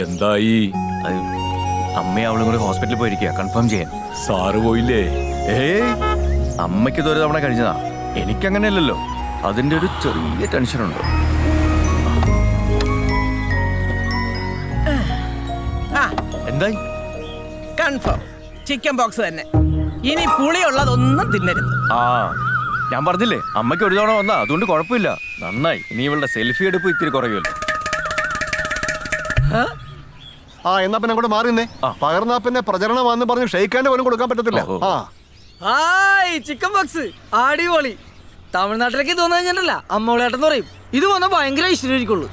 എന്തായി? അമ്മയെ അവളും കൂടി ഹോസ്പിറ്റലിൽ പോയിരിക്കുക, കൺഫേം ചെയ്യാൻ. സാറ് പോയില്ലേ? ഏയ്, അമ്മയ്ക്ക് ഇതൊരു തവണ കഴിഞ്ഞതാ. എനിക്കങ്ങനെയല്ലല്ലോ, അതിന്റെ ഒരു ചെറിയ ടെൻഷനുണ്ട്. എന്തായി? കൺഫേം ചിക്കൻ ബോക്സ് തന്നെ. ഇനി പുളിയുള്ളതൊന്നും തിന്നരുത്. ഞാൻ പറഞ്ഞില്ലേ, അമ്മയ്ക്ക് ഒരു തവണ വന്നാ, അതുകൊണ്ട് കുഴപ്പമില്ല. നന്നായി. ഇനി ഇവളുടെ സെൽഫി എടുപ്പ് ഇത്തിരി കുറയുമല്ലോ. എന്നാ പിന്നെ അങ്ങോട്ട് മാറിന്നേ. പകർന്നാ പിന്നെ പ്രചരണമാണെന്ന് പറഞ്ഞ് ഷെയ്ക്കാൻ്റെ പോലും കൊടുക്കാൻ പറ്റത്തില്ല. ചിക്കൻ ബോക്സ് അടിപൊളി. തമിഴ്നാട്ടിലേക്ക് തോന്നു കഴിഞ്ഞിട്ടല്ല അമ്മോളേട്ടെന്ന് പറയും. ഇത് വന്നാൽ ഭയങ്കര ഇഷ്ടമായിരിക്കുള്ളൂ.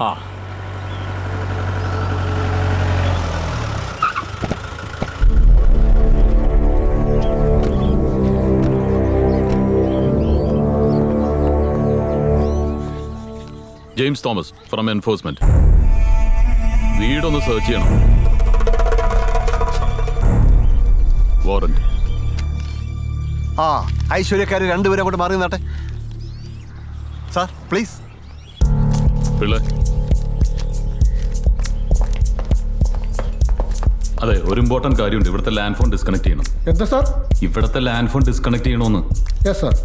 James Thomas from enforcement. വീടൊന്ന് സെർച്ച് ചെയ്യണം. വാറന്റ്. ഐശ്വര്യക്കാര് രണ്ടുപേരും അങ്ങോട്ട് മാറി നിന്നാട്ടെ. Sir please. പിള്ളേ, അതെ, ഒരു ഇമ്പോർട്ടന്റ് കാര്യമുണ്ട്. ഇവിടുത്തെ ലാൻഡ് ഫോൺ ഡിസ്കണക്ട് ചെയ്യണം. എന്താ സാർ? ഇവിടുത്തെ ലാൻഡ് ഫോൺ ഡിസ്കണക്ട് ചെയ്യണമെന്ന്. Yes sir.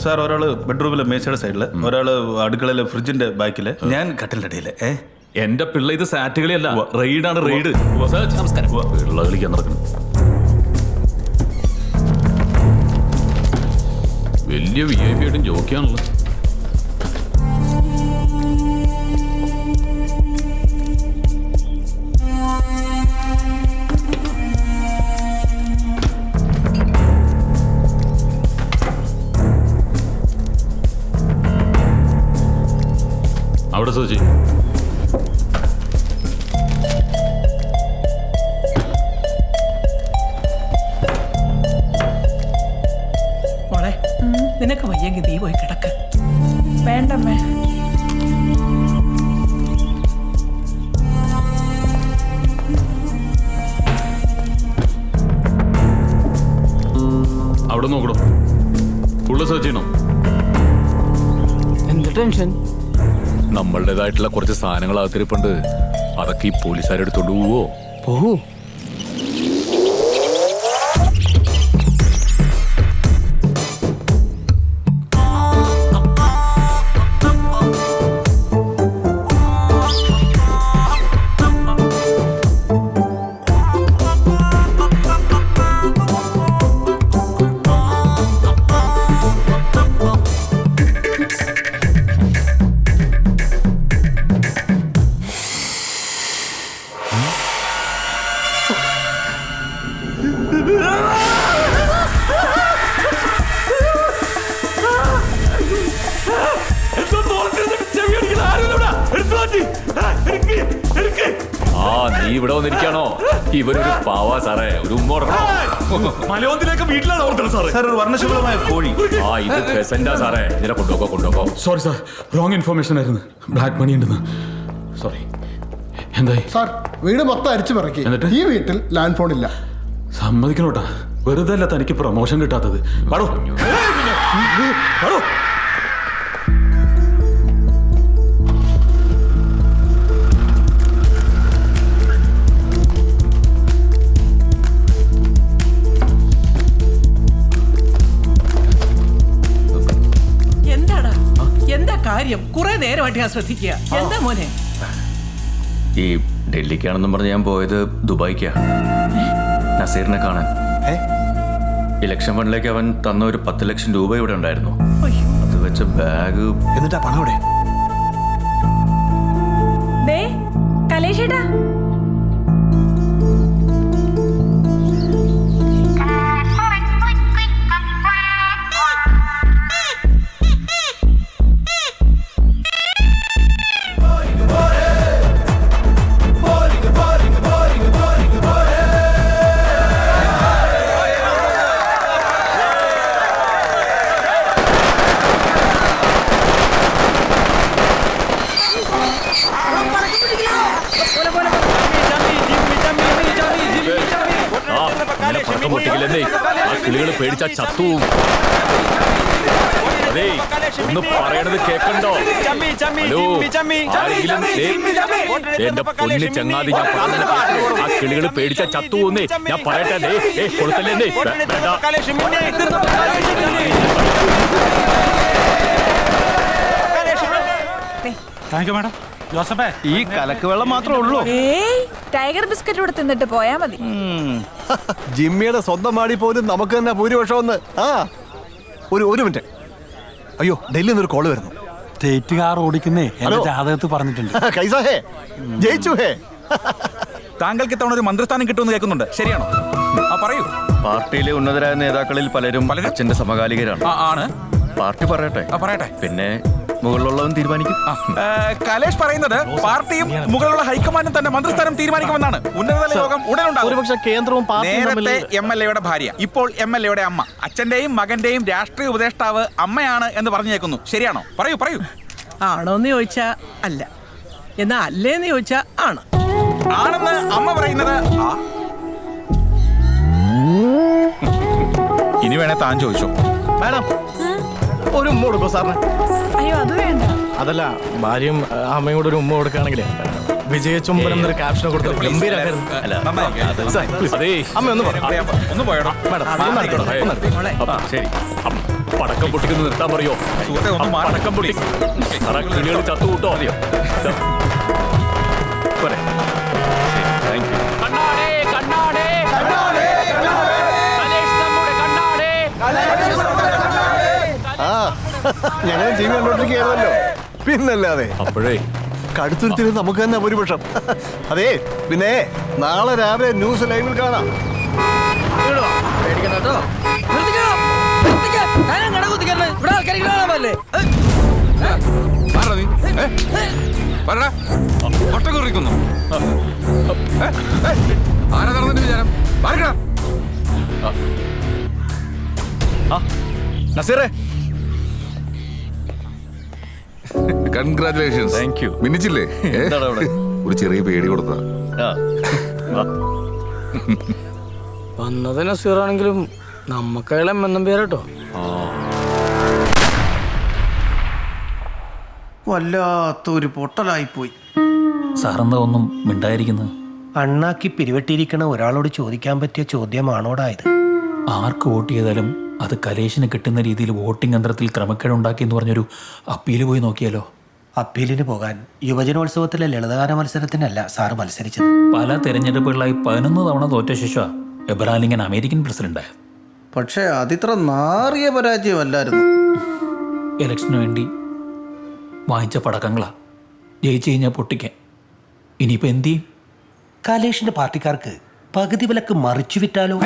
സാർ, ഒരാള് ബെഡ്റൂമിലെ മേശയുടെ സൈഡില്, ഒരാള് അടുക്കളയിലെ ഫ്രിഡ്ജിന്റെ ബാക്കില്, ഞാൻ കട്ടിലിന്റെ ഇടയില്. എന്റെ പിള്ള, ഇത് സാറ്റുകളിയല്ല, റെയ്ഡാണ്, റെയ്ഡ്. നമസ്കാരം. പിള്ള കളിക്കാൻ നടക്കണം. വലിയ VIP ആയിട്ടും ജോക്കിയാണല്ലോ. അവിടെ സോചി മോളെ, നിനക്ക് വയ്യെങ്കിൽ നീ പോയി കിടക്ക്. വേണ്ടമ്മേ. അവിടെ നോക്കണോ? ഫുള്ള് സെർച്ച് ചെയ്യണം. എന്ത് ടെൻഷൻ? നമ്മളുടേതായിട്ടുള്ള കുറച്ച് സാധനങ്ങൾ അകത്തിരിപ്പുണ്ട്. അതൊക്കെ ഈ പോലീസുകാരെടുത്തോണ്ട് പോവോ? പോവൂ. നീ ഇവിടെ വന്നിരിക്കാണോ? ഇവരൊരു പാവാ സാറേ, ഒരു മലയോന്തിലേക്ക് വീട്ടിലാണ് ഓർത്തത് സാറേ. സാർ, ഒരു വർണ്ണശബളമായ കോഴി. ഇത് പെസന്റാ സാറേ. ഇതിനെ കൊണ്ടുപോക്കോ. സോറി സാർ, റോങ് ഇൻഫർമേഷൻ ആയിരുന്നു. ബ്ലാക്ക് മണി ഉണ്ടെന്ന്. സോറി. എന്തായി സാർ? വീട് മൊത്തം അരിച്ചു പറക്കി. ഈ വീട്ടിൽ ലാൻഡ് ഫോൺ ഇല്ല. സമ്മതിക്കണോട്ടാ, വെറുതെ അല്ല തനിക്ക് പ്രൊമോഷൻ കിട്ടാത്തത്. എന്താ കാര്യം? കുറെ നേരമായിട്ട് ഞാൻ ശ്രദ്ധിക്കുക. എന്താ മോനെ? ഈ ഡൽഹിക്കാണെന്നും പറഞ്ഞ് ഞാൻ പോയത് ദുബായിക്കാ, നസീറിനെ കാണാൻ. ഇലക്ഷൻ ഫണ്ടിലേക്ക് അവൻ തന്ന ഒരു 10 ലക്ഷം രൂപ ഇവിടെ ഉണ്ടായിരുന്നു. അത് വെച്ച ബാഗ്. എന്നിട്ടാ പണം ഇവിടെ? കലേഷേട്ടാ, പോലെ പടക്കം പൊട്ടിക്കില്ലെന്നേ, ആ കിളികൾ പേടിച്ചാ ചത്തു. അതേ, ഒന്ന് പറയണത് കേക്കണ്ടോ? ഹലോ, ആരെങ്കിലും എന്റെ പൊന്നി ചങ്ങാതി, ഞാൻ പറയുന്നത് കേട്ടോ. ആ കിളികൾ പേടിച്ചാ ചത്തു എന്നേ, ഞാൻ പറയട്ടെ. കൊടുത്തല്ലേ ഈ കലക്ക് വെള്ളം മാത്രമേ ഉള്ളൂ. ഏയ് ടൈഗർ ബിസ്ക്കറ്റ് കൂടെ തിന്നിട്ട് പോയാ മതി. ജിമ്മിയുടെ സ്വന്തം മാടി പോലും നമുക്ക് തന്നെ ഭൂരിപക്ഷം ഒന്ന്. ആ ഒരു മിനിറ്റ്. അയ്യോ, ഡൽഹിയിൽ നിന്നൊരു കോള് വരുന്നു. സ്റ്റേറ്റ് കാർ ഓടിക്കുന്നേ ഹലോ. ജാതകത്ത് പറഞ്ഞിട്ടുണ്ട്. കൈസാ ഹേ, ജയിച്ചു ഹേ. താങ്കൾക്ക് ഇത്തവണ ഒരു മന്ത്രിസ്ഥാനം കിട്ടുമെന്ന് കേൾക്കുന്നുണ്ട്, ശരിയാണോ? പറയൂ. പാർട്ടിയിലെ ഉന്നതരായ നേതാക്കളിൽ പലരും അച്ഛന്റെ സമകാലികരാണ്. ആണ്. പാർട്ടി പറയട്ടെ. പറയട്ടെ. പിന്നെ മുകളിലുള്ളവൻ തീരുമാനിക്കും. കലേഷ് പറയുന്നത് പാർട്ടിയും മുകളിലുള്ള ഹൈക്കമാൻഡും തന്നെ മന്ത്രിസ്ഥാനം തീരുമാനിക്കുമെന്നാണ്. ഉന്നതതല യോഗം ഉടനുണ്ടാകും. ഒരുപക്ഷെ കേന്ദ്രവും നേരത്തെ MLA-യുടെ ഭാര്യ, ഇപ്പോൾ MLA-യുടെ അമ്മ, അച്ഛന്റെയും മകന്റെയും രാഷ്ട്രീയ ഉപദേഷ്ടാവ് അമ്മയാണ് എന്ന് പറഞ്ഞേക്കുന്നു, ശരിയാണോ? പറയൂ. ആണോന്ന് ചോദിച്ചാ അല്ല, എന്നാ അല്ലേന്ന് ചോദിച്ചാ ആണ്. ആണെന്ന് അമ്മ പറയുന്നത്. ഇനി വേണേ താൻ ചോദിച്ചോ. മാഡം ഒരു ഉമ്മ കൊടുക്കോ സാറിന്? അയ്യോ അത് വേണ്ട. അതല്ല, ഭാര്യയും അമ്മയും കൂടെ ഒരു ഉമ്മ കൊടുക്കുകയാണെങ്കിൽ വിജയചുംബനം എന്നൊരു ക്യാപ്ഷൻ കൊടുത്തത് ഗംഭീരമായിരുന്നു. അതേ, അമ്മ ഒന്ന് പറ. ഒന്ന് പോയടോ. മാഡം ശരി. പടക്കം പൊട്ടിക്കുന്നത് നിർത്താൻ പറയോ? സുഹൃത്തെ, ഒന്ന് മാറി. പടക്കം പൊട്ടി കിളികൾ ചത്തു കൂട്ടോ? അറിയോ? പോരെ. Thank you. ആ ഞങ്ങൾ ജിമ്മി കണ്ടോണ്ടിരിക്കുകയായിരുന്നല്ലോ, പിന്നല്ലാതെ. അപ്പോഴേ കടുത്തുരുത്തിൽ നമുക്ക് തന്നെ ഭൂരിപക്ഷം. അതേ, പിന്നെ നാളെ രാവിലെ ന്യൂസ് ലൈവിൽ കാണാം. പേടിക്കണ്ട കേട്ടോ. ഞാനങ്ങനെ കുത്തിക്കണ്ടേ, ഇവിടെ ആൾക്കാർക്ക് കാണാൻ പറ്റില്ലേ? നസീറേ, കൺഗ്രാറ്റുലേഷൻസ്. Thank you. മിന്നിച്ചില്ലേ? എന്താണ് അവിടെ? ഒരു ചെറിയ പേടി കൊടുത്താ. വന്നത് നസീറാണെങ്കിലും നമ്മക്കയാളെ എന്നും പേരട്ടോ. വല്ലാത്തൊരു പൊട്ടലായിപ്പോയി. സാറെന്താ ഒന്നും മിണ്ടായിരിക്കുന്നത്? അണ്ണാക്കി പിരിവെട്ടിയിരിക്കണ ഒരാളോട് ചോദിക്കാൻ പറ്റിയ ചോദ്യമാണോടാ ഇത്? ആർക്ക് വോട്ട് ചെയ്താലും അത് കലേഷിന് കിട്ടുന്ന രീതിയിൽ വോട്ടിംഗ് യന്ത്രത്തിൽ ക്രമക്കേടുണ്ടാക്കി എന്ന് പറഞ്ഞൊരു അപ്പീല് പോയി നോക്കിയാലോ? അപ്പീലിന് പോകാൻ യുവജനോത്സവത്തിലെ ലളിതഗാന മത്സരത്തിനല്ല സാറ് മത്സരിച്ചത്. പല തെരഞ്ഞെടുപ്പുകളായി 11 തവണ തോറ്റ ശേഷം എബ്രഹാം അമേരിക്കൻ പ്രസിഡന്റായ. പക്ഷേ അതിത്ര നാറിയ പരാജയമല്ലായിരുന്നു. ഇലക്ഷന് വേണ്ടി വാങ്ങിച്ച പടക്കങ്ങളാ, ജയിച്ചു കഴിഞ്ഞാൽ പൊട്ടിക്കാൻ. ഇനിയിപ്പോൾ എന്ത് ചെയ്യും? കലേഷിന്റെ പാർട്ടിക്കാർക്ക് പകുതി വിലക്ക് മറിച്ചു വിറ്റാലോ?